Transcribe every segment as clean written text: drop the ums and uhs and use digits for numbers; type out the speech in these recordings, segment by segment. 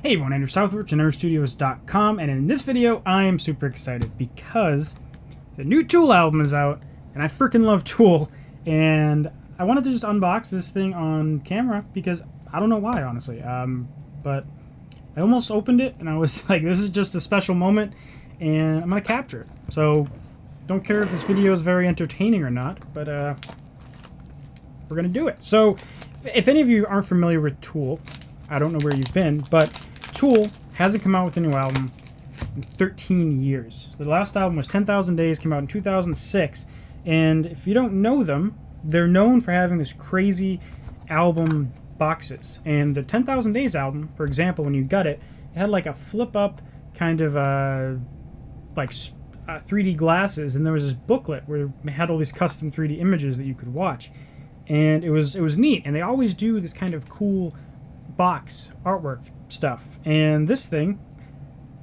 Hey everyone, Andrew Southwards, GenereStudios.com, and in this video I am super excited because the new Tool album is out, and I freaking love Tool, and I wanted to just unbox this thing on camera because I don't know why, honestly, but I almost opened it and I was like, this is just a special moment and I'm going to capture it. So don't care if this video is very entertaining or not, but we're going to do it. So if any of you aren't familiar with Tool, I don't know where you've been, but Tool hasn't come out with a new album in 13 years. The last album was 10,000 Days, came out in 2006, and if you don't know them, they're known for having this crazy album boxes. And the 10,000 Days album, for example, when you got it, it had like a flip-up kind of 3D glasses, and there was this booklet where it had all these custom 3D images that you could watch. And it was neat, and they always do this kind of cool box artwork stuff, and this thing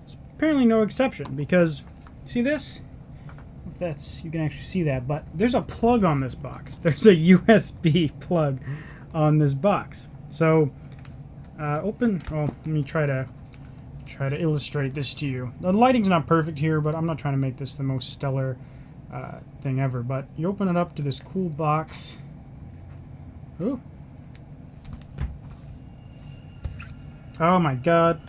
is apparently no exception, because see this? If that's, you can actually see that, but there's a plug on this box. There's a USB plug on this box. So let me try to illustrate this to you. The lighting's not perfect here, but I'm not trying to make this the most stellar thing ever, but you open it up to this cool box. Ooh. Oh my god.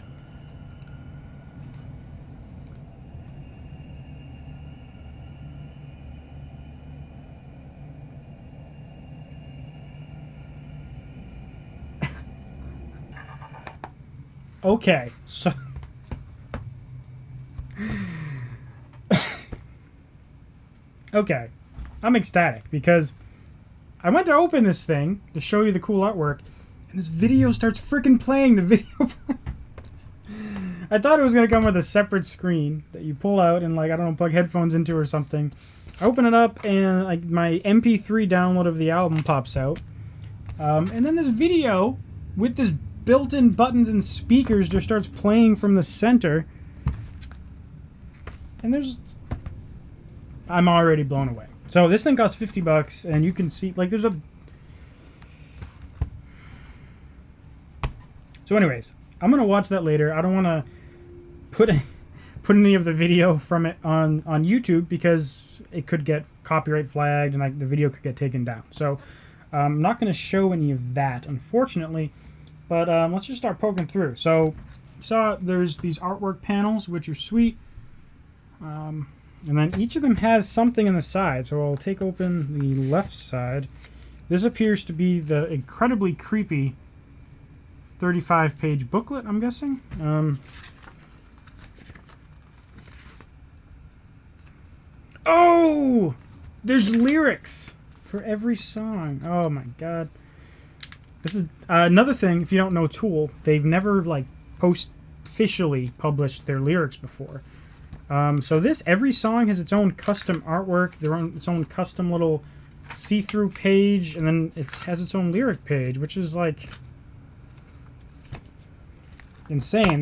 Okay, so okay, I'm ecstatic because I went to open this thing to show you the cool artwork, and this video starts freaking playing. The video. I thought it was going to come with a separate screen that you pull out and, like, I don't know, plug headphones into or something. I open it up and like my MP3 download of the album pops out. And then this video with this built-in buttons and speakers just starts playing from the center. And I'm already blown away. So this thing costs $50, and you can see, like, there's a... So anyways, I'm going to watch that later. I don't want to put any of the video from it on YouTube because it could get copyright flagged and, like, the video could get taken down. So I'm not going to show any of that, unfortunately. But let's just start poking through. So you saw there's these artwork panels, which are sweet. And then each of them has something in the side. So I'll take open the left side. This appears to be the incredibly creepy 35-page booklet, I'm guessing. Oh! There's lyrics for every song. Oh my god. This is another thing, if you don't know Tool, they've never, like, officially published their lyrics before. So every song has its own custom artwork, its own custom little see-through page, and then it has its own lyric page, which is, like, insane.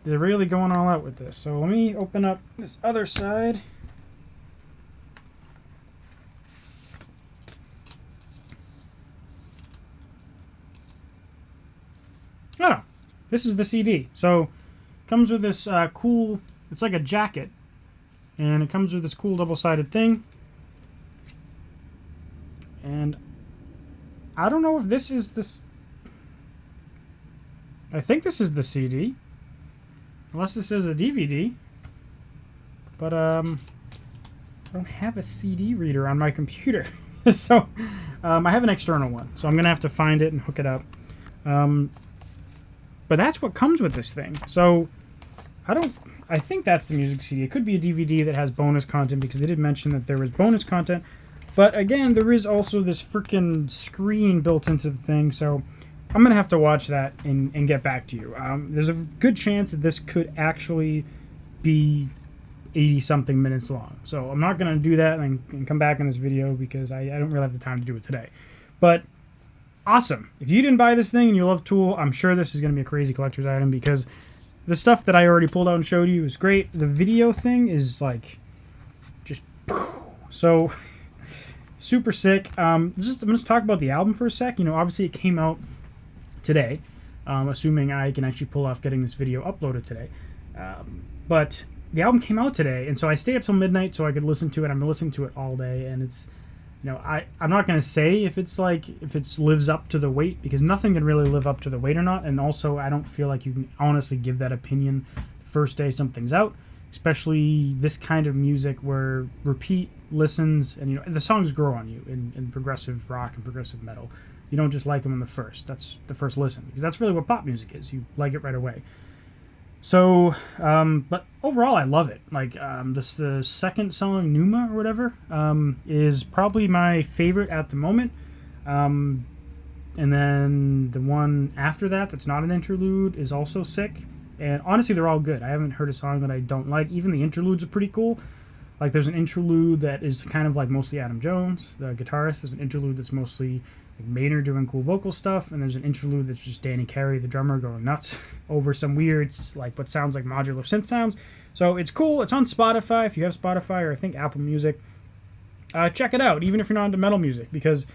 They're really going all out with this. So let me open up this other side. Oh, this is the CD. So comes with this cool, it's like a jacket, and it comes with this cool double-sided thing. And I don't know if this is this. I think this is the CD, unless this is a DVD. But I don't have a CD reader on my computer, so I have an external one. So I'm gonna have to find it and hook it up. But that's what comes with this thing. So I think that's the music CD. It could be a DVD that has bonus content because they did mention that there was bonus content. But again, there is also this freaking screen built into the thing. So I'm going to have to watch that and get back to you. There's a good chance that this could actually be 80-something minutes long. So I'm not going to do that and come back in this video because I don't really have the time to do it today. But awesome. If you didn't buy this thing and you love Tool, I'm sure this is going to be a crazy collector's item because the stuff that I already pulled out and showed you is great. The video thing is like just so super sick. I'm going to talk about the album for a sec. You know, obviously it came out today. assuming I can actually pull off getting this video uploaded today. But the album came out today, and so I stayed up till midnight so I could listen to it. I've been listening to it all day, and it's, you know, I'm not going to say if it's lives up to the wait, because nothing can really live up to the wait or not, and also I don't feel like you can honestly give that opinion the first day something's out, especially this kind of music where repeat listens, and, you know, the songs grow on you in progressive rock and progressive metal. You don't just like them on the first. That's the first listen, because that's really what pop music is. You like it right away. So, but overall, I love it. Like, the second song, Numa or whatever, is probably my favorite at the moment. And then the one after that, that's not an interlude, is also sick. And honestly, they're all good. I haven't heard a song that I don't like. Even the interludes are pretty cool. Like, there's an interlude that is kind of like mostly Adam Jones, the guitarist. There's an interlude that's mostly like Maynard doing cool vocal stuff, and there's an interlude that's just Danny Carey, the drummer, going nuts over some weird, like, what sounds like modular synth sounds. So it's cool. It's on Spotify if you have Spotify, or I think Apple Music. Check it out, even if you're not into metal music, because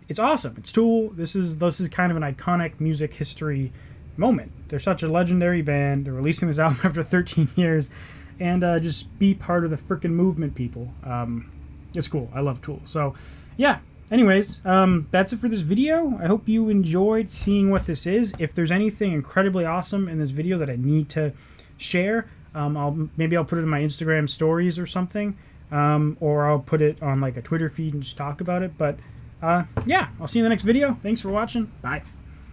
it's awesome. It's Tool. This is kind of an iconic music history moment. They're such a legendary band. They're releasing this album after 13 years, and just be part of the frickin' movement, people. It's cool. I love Tool. So, yeah. Anyways, that's it for this video. I hope you enjoyed seeing what this is. If there's anything incredibly awesome in this video that I need to share, maybe I'll put it in my Instagram stories or something, or I'll put it on like a Twitter feed and just talk about it. But yeah, I'll see you in the next video. Thanks for watching. Bye.